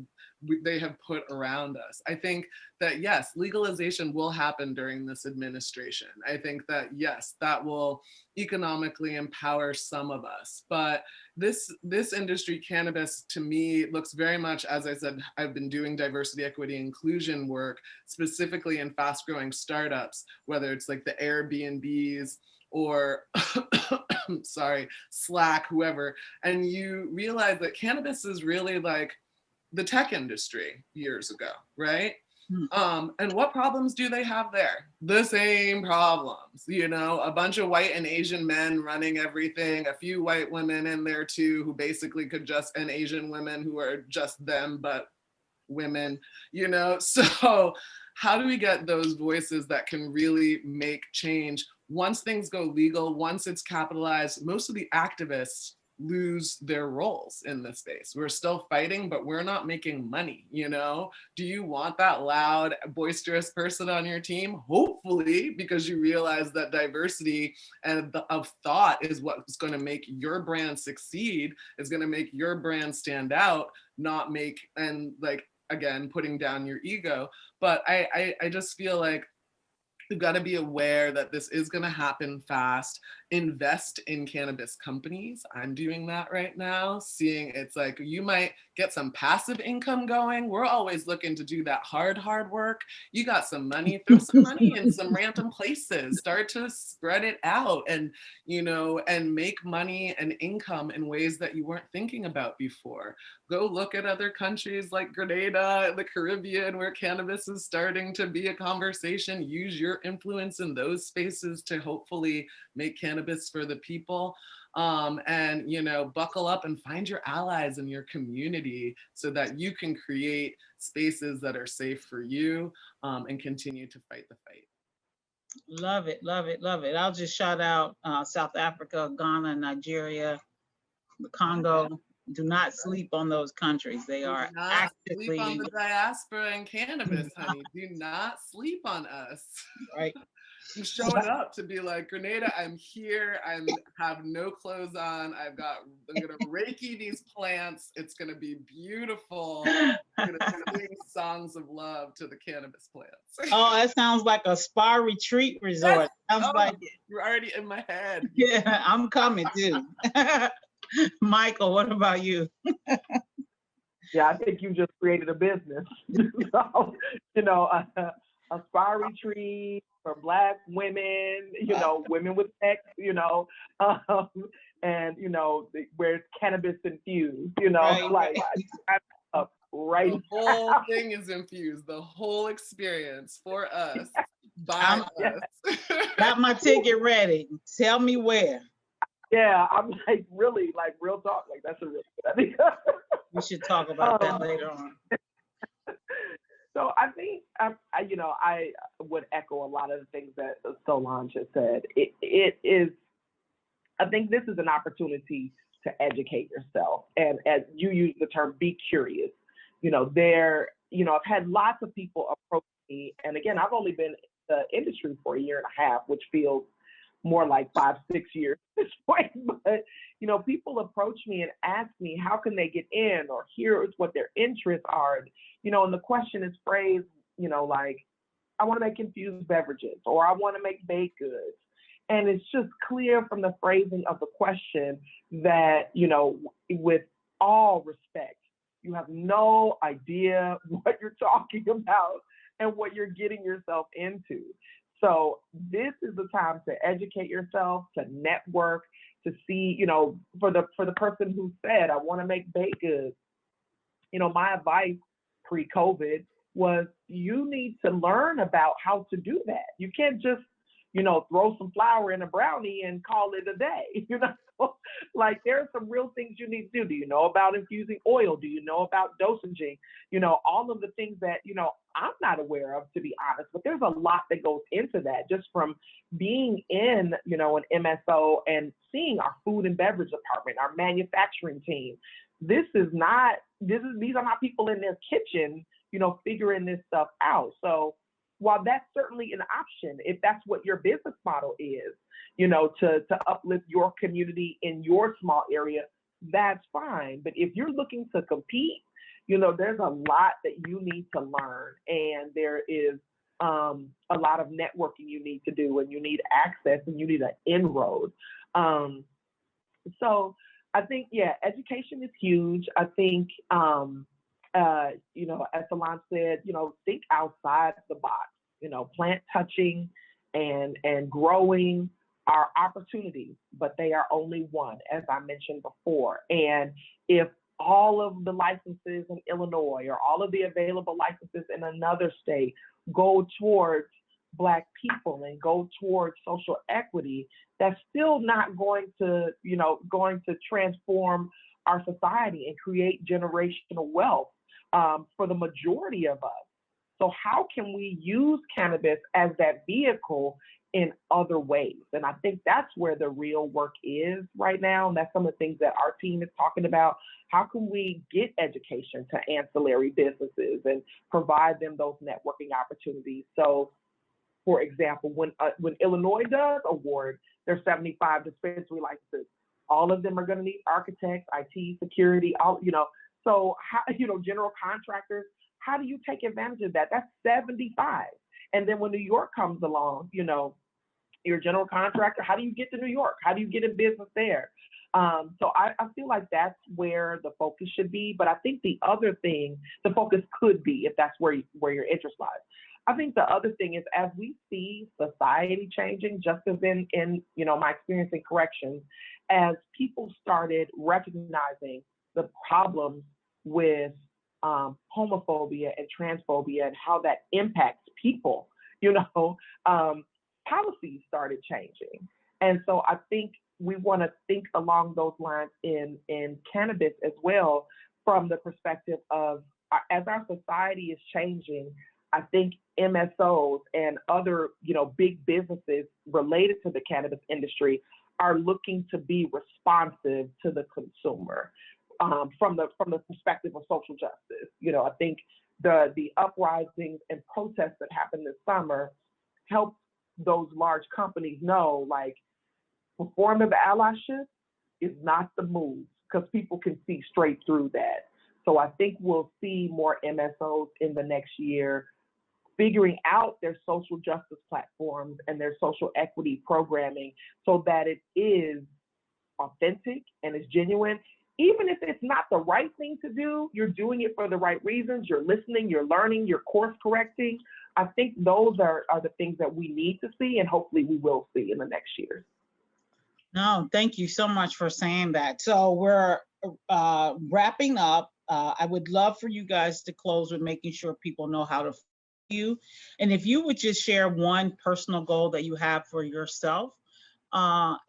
Speaker 4: they have put around us. I think that yes, legalization will happen during this administration. I think that yes, that will economically empower some of us. But this industry, cannabis, to me looks very much, as I said, I've been doing diversity, equity, inclusion work specifically in fast growing startups, whether it's like the Airbnbs or sorry, Slack, whoever, and you realize that cannabis is really like the tech industry years ago, right? And what problems do they have there? The same problems, you know, a bunch of white and Asian men running everything, a few white women in there too, who basically could just, and Asian women who are just them, but women, you know? So how do we get those voices that can really make change? Once things go legal, once it's capitalized, most of the activists lose their roles in this space. We're still fighting, but we're not making money, you know? Do you want that loud, boisterous person on your team? Hopefully, because you realize that diversity and of thought is what's going to make your brand succeed, is going to make your brand stand out, not make, and like, again, putting down your ego. But I just feel like we've got to be aware that this is going to happen fast. Invest in cannabis companies. I'm doing that right now, seeing it's like you might get some passive income going. We're always looking to do that hard work. You got some money, throw some money in some random places, start to spread it out, and, you know, and make money and income in ways that you weren't thinking about before. Go look at other countries like Grenada, the Caribbean, where cannabis is starting to be a conversation. Use your influence in those spaces to hopefully make cannabis for the people. And, you know, buckle up and find your allies in your community so that you can create spaces that are safe for you, and continue to fight the fight.
Speaker 2: Love it, love it, love it. I'll just shout out South Africa, Ghana, Nigeria, the Congo. Do not sleep on those countries. They are actively.
Speaker 4: Sleep on the diaspora and cannabis, honey. Do not sleep on us.
Speaker 2: Right.
Speaker 4: I'm showing up to be like, Grenada, I'm here. I have no clothes on. I'm gonna Reiki these plants. It's gonna be beautiful. I'm gonna sing songs of love to the cannabis plants.
Speaker 2: Oh, that sounds like a spa retreat resort. Sounds like it.
Speaker 4: You're already in my head.
Speaker 2: Yeah, I'm coming too. Michael, what about you?
Speaker 3: Yeah, I think you just created a business. So, you know, a spa retreat for Black women, you know, women with sex, you know, and, you know, where it's cannabis infused, you know,
Speaker 2: Right.
Speaker 3: like right.
Speaker 4: The whole thing is infused, the whole experience for us, by us.
Speaker 2: Got my ticket ready. Tell me where.
Speaker 3: Yeah, I'm like, really, like, real talk, like, that's a really good idea.
Speaker 2: We should talk about that later on.
Speaker 3: So I think, you know, I would echo a lot of the things that Solange has said. It is, I think this is an opportunity to educate yourself. And as you use the term, be curious. You know, you know, I've had lots of people approach me. And again, I've only been in the industry for 1.5 years, which feels more like 5-6 years at this point. But, you know, people approach me and ask me, how can they get in, or here's what their interests are. You know, and the question is phrased, you know, like, I want to make infused beverages, or I want to make baked goods. And it's just clear from the phrasing of the question that, you know, with all respect, you have no idea what you're talking about and what you're getting yourself into. So this is the time to educate yourself, to network, to see, you know, for the person who said, I want to make baked goods, you know, my advice pre-COVID was, you need to learn about how to do that. You can't just, you know, throw some flour in a brownie and call it a day, you know? Like, there are some real things you need to do. Do you know about infusing oil? Do you know about dosaging? You know, all of the things that, you know, I'm not aware of, to be honest, but there's a lot that goes into that, just from being in, you know, an MSO and seeing our food and beverage department, our manufacturing team. These are not people in their kitchen, you know, figuring this stuff out. So while that's certainly an option, if that's what your business model is, you know, to uplift your community in your small area, that's fine. But if you're looking to compete, You know, there's a lot that you need to learn, and there is a lot of networking you need to do, and you need access, and you need an inroad. So I think, yeah, education is huge. I think, you know, as Solange said, you know, think outside the box. You know, plant touching and growing are opportunities, but they are only one, as I mentioned before. And if all of the licenses in Illinois or all of the available licenses in another state go towards Black people and go towards social equity, that's still not going to, you know, going to transform our society and create generational wealth for the majority of us. So how can we use cannabis as that vehicle in other ways? And I think that's where the real work is right now. And that's some of the things that our team is talking about. How can we get education to ancillary businesses and provide them those networking opportunities? So, for example, when Illinois does award their 75 dispensary licenses, all of them are going to need architects, IT, security, all, you know. So, how, you know, general contractors, how do you take advantage of that? That's 75. And then when New York comes along, you know, you're a general contractor, how do you get to New York? How do you get in business there? So I feel like that's where the focus should be. But I think the other thing, the focus could be, if that's where your interest lies. I think the other thing is, as we see society changing, just as in you know, my experience in corrections, as people started recognizing the problems with homophobia and transphobia and how that impacts people, you know, policies started changing. And so I think we want to think along those lines in cannabis as well, from the perspective of, as our society is changing, I think MSOs and other, you know, big businesses related to the cannabis industry are looking to be responsive to the consumer from the perspective of social justice. You know, I think the uprisings and protests that happened this summer helped those large companies know, like, performative allyship is not the move, because people can see straight through that. So I think we'll see more MSOs in the next year figuring out their social justice platforms and their social equity programming so that it is authentic and is genuine. Even if it's not the right thing to do, you're doing it for the right reasons, you're listening, you're learning, you're course correcting. I think those are the things that we need to see, and hopefully we will see in the next year.
Speaker 2: No, thank you so much for saying that. So we're wrapping up. I would love for you guys to close with making sure people know how to find you. And if you would just share one personal goal that you have for yourself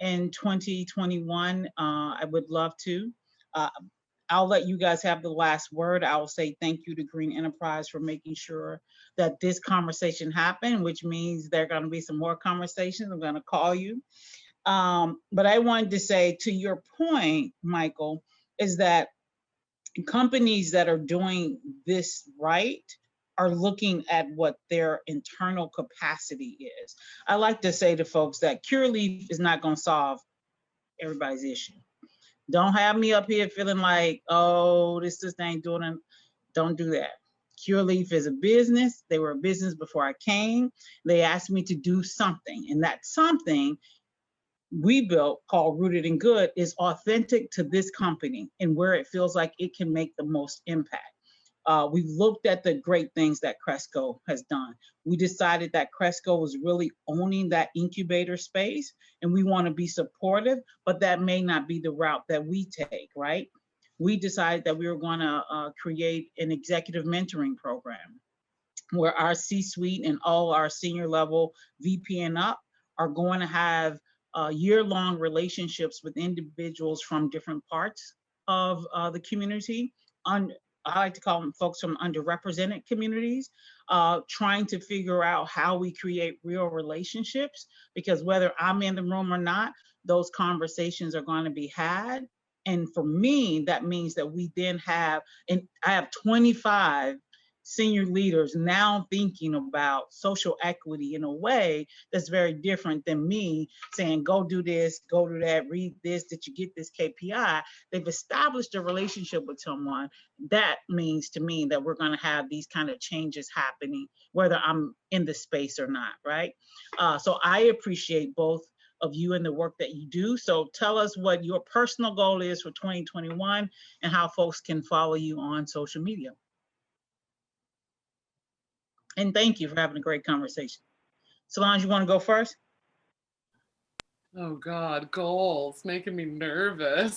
Speaker 2: in 2021, I would love to. I'll let you guys have the last word. I will say thank you to Green Enterprise for making sure that this conversation happened, which means there are going to be some more conversations. I'm going to call you. But I wanted to say, to your point, Michael, is that companies that are doing this right are looking at what their internal capacity is. I like to say to folks that Curaleaf is not going to solve everybody's issue. Don't have me up here feeling like, oh, this ain't doing it. Don't do that. Curaleaf is a business. They were a business before I came. They asked me to do something, and that something we built, called Rooted in Good, is authentic to this company and where it feels like it can make the most impact. We've looked at the great things that Cresco has done. We decided that Cresco was really owning that incubator space, and we want to be supportive, but that may not be the route that we take, right? We decided that we were going to create an executive mentoring program where our C-suite and all our senior level VP and up are going to have year-long relationships with individuals from different parts of the community. I like to call them folks from underrepresented communities, trying to figure out how we create real relationships, because whether I'm in the room or not, those conversations are going to be had. And for me, that means that we then have, and I have 25 senior leaders now thinking about social equity in a way that's very different than me saying, go do this, go do that, read this, did you get this KPI? They've established a relationship with someone. That means to me that we're going to have these kind of changes happening, whether I'm in the space or not, right? So I appreciate both of you and the work that you do. So tell us what your personal goal is for 2021 and how folks can follow you on social media. And thank you for having a great conversation. Solange, you want to go first?
Speaker 4: Oh God, goals making me nervous.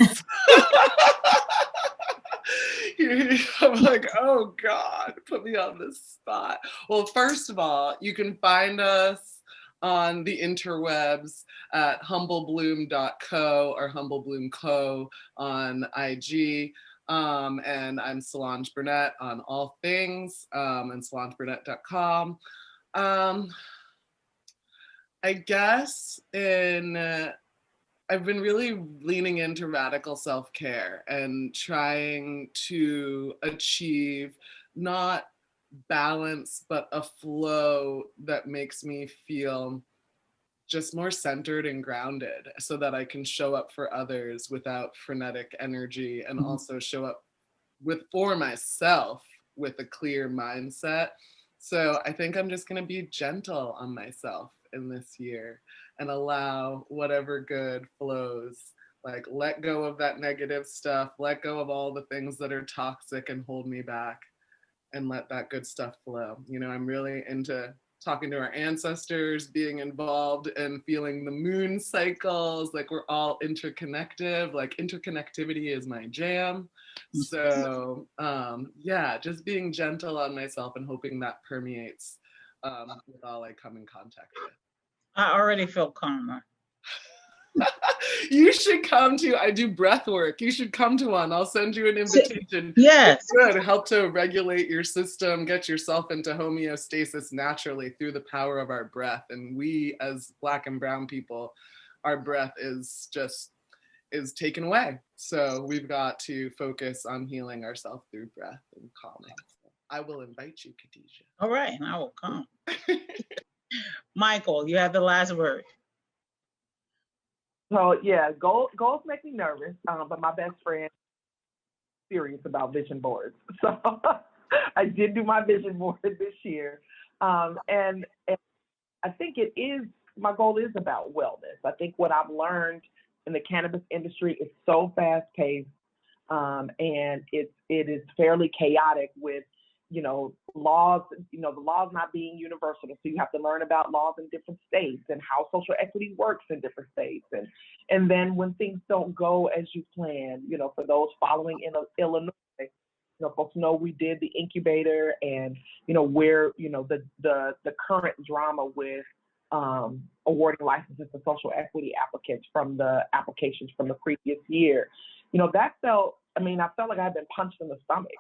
Speaker 4: I'm like, oh God, put me on the spot. Well, first of all, you can find us on the interwebs at humblebloom.co or humblebloomco on IG. And I'm Solange Bernat on all things, and solangebernat.com. I guess I've been really leaning into radical self-care and trying to achieve not balance, but a flow that makes me feel just more centered and grounded so that I can show up for others without frenetic energy and also show up for myself with a clear mindset. So I think I'm just going to be gentle on myself in this year and allow whatever good flows. Like, let go of that negative stuff, let go of all the things that are toxic and hold me back, and let that good stuff flow. You know, I'm really into talking to our ancestors, being involved and feeling the moon cycles, like we're all interconnected, like interconnectivity is my jam. So yeah, just being gentle on myself and hoping that permeates with all I come in contact with.
Speaker 2: I already feel calmer.
Speaker 4: You should come to, I do breath work. You should come to one. I'll send you an invitation.
Speaker 2: Yes.
Speaker 4: It's good. Help to regulate your system, get yourself into homeostasis naturally through the power of our breath. And we, as Black and Brown people, our breath is taken away. So we've got to focus on healing ourselves through breath and calming. So I will invite you, Khadijah.
Speaker 2: All right, and I will come. Michael, you have the last word.
Speaker 3: So yeah, goals make me nervous, but my best friend is serious about vision boards. So I did do my vision board this year, and I think my goal is about wellness. I think what I've learned in the cannabis industry is so fast paced, and it is fairly chaotic with, laws, the laws not being universal. So you have to learn about laws in different states and how social equity works in different states. And then when things don't go as you plan, for those following in Illinois, folks know we did the Incubator and, where, the current drama with awarding licenses to social equity applicants from the applications from the previous year. That felt like I had been punched in the stomach.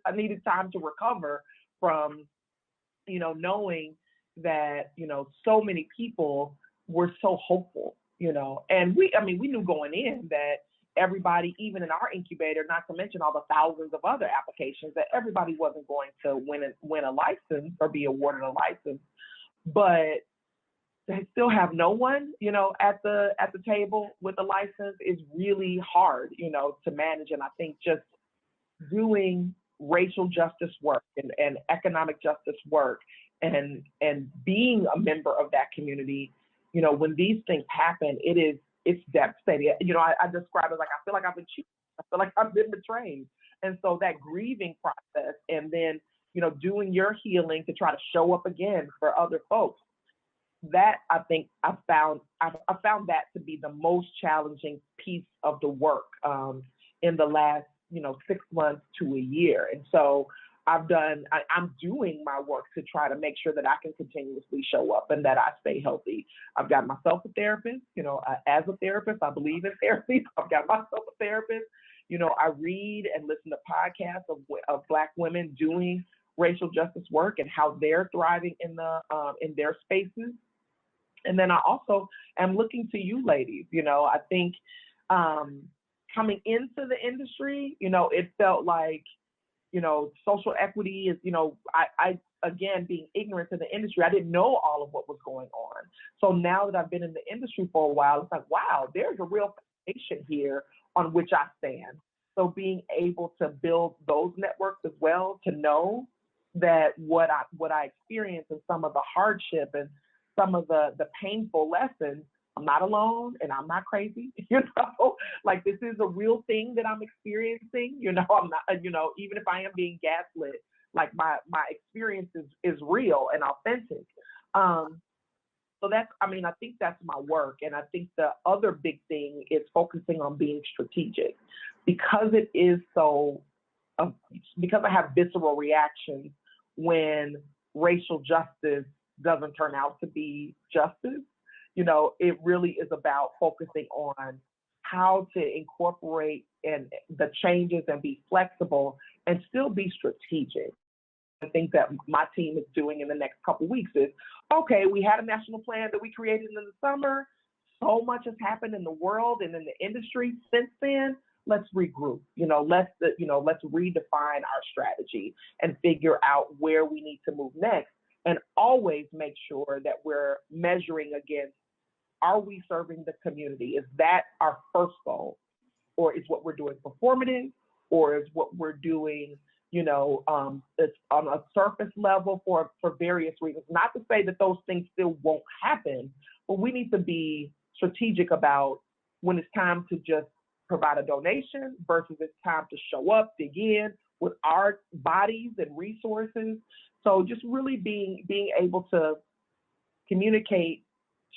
Speaker 3: I needed time to recover from, knowing that, so many people were so hopeful, and we knew going in that everybody, even in our incubator, not to mention all the thousands of other applications, that everybody wasn't going to win a license or be awarded a license, but they still have no one, at the table with a license is really hard, to manage. And I think just doing racial justice work and economic justice work and being a member of that community, when these things happen, it's devastating. I describe it like I feel like I've been cheated. I feel like I've been betrayed. And so that grieving process and then, doing your healing to try to show up again for other folks, that I think I found that to be the most challenging piece of the work in the last 6 months to a year. And so I'm doing my work to try to make sure that I can continuously show up and that I stay healthy. I've got myself a therapist. As a therapist, I believe in therapy. I've got myself a therapist. I read and listen to podcasts of Black women doing racial justice work and how they're thriving in their spaces. And then I also am looking to you ladies. I think coming into the industry, it felt like social equity is, I again, being ignorant to the industry, I didn't know all of what was going on. So now that I've been in the industry for a while, it's like, wow, there's a real foundation here on which I stand. So being able to build those networks as well, to know that what I experienced and some of the hardship and some of the painful lessons, I'm not alone and I'm not crazy, like this is a real thing that I'm experiencing, I'm not, even if I am being gaslit, like my experience is real and authentic. So I think that's my work. And I think the other big thing is focusing on being strategic, because it is so, because I have visceral reactions when racial justice doesn't turn out to be justice. It really is about focusing on how to incorporate and the changes and be flexible and still be strategic. I think that my team is doing in the next couple of weeks is, okay, we had a national plan that we created in the summer. So much has happened in the world and in the industry since then. Let's regroup. Let's redefine our strategy and figure out where we need to move next. And always make sure that we're measuring against, are we serving the community? Is that our first goal? Or is what we're doing performative? Or is what we're doing, it's on a surface level for various reasons? Not to say that those things still won't happen, but we need to be strategic about when it's time to just provide a donation versus it's time to show up, dig in with our bodies and resources. So just really being able to communicate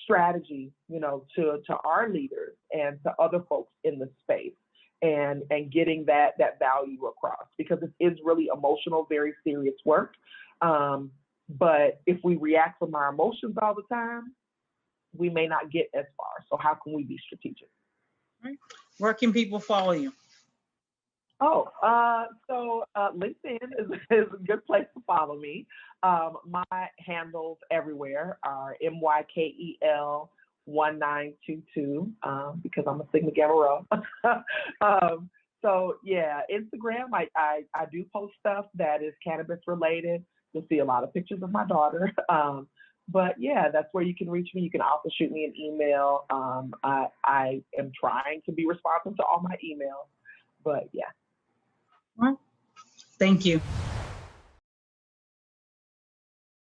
Speaker 3: strategy, to our leaders and to other folks in the space, and getting that value across, because it is really emotional, very serious work. But if we react from our emotions all the time, we may not get as far. So how can we be strategic?
Speaker 2: Right. Where can people follow you?
Speaker 3: So LinkedIn is a good place to follow me. My handles everywhere are MYKEL 1922 because I'm a Sigma Gamma Rho. So yeah, Instagram, I do post stuff that is cannabis related. You'll see a lot of pictures of my daughter. But yeah, that's where you can reach me. You can also shoot me an email. I am trying to be responsive to all my emails, but yeah.
Speaker 2: Well, thank you.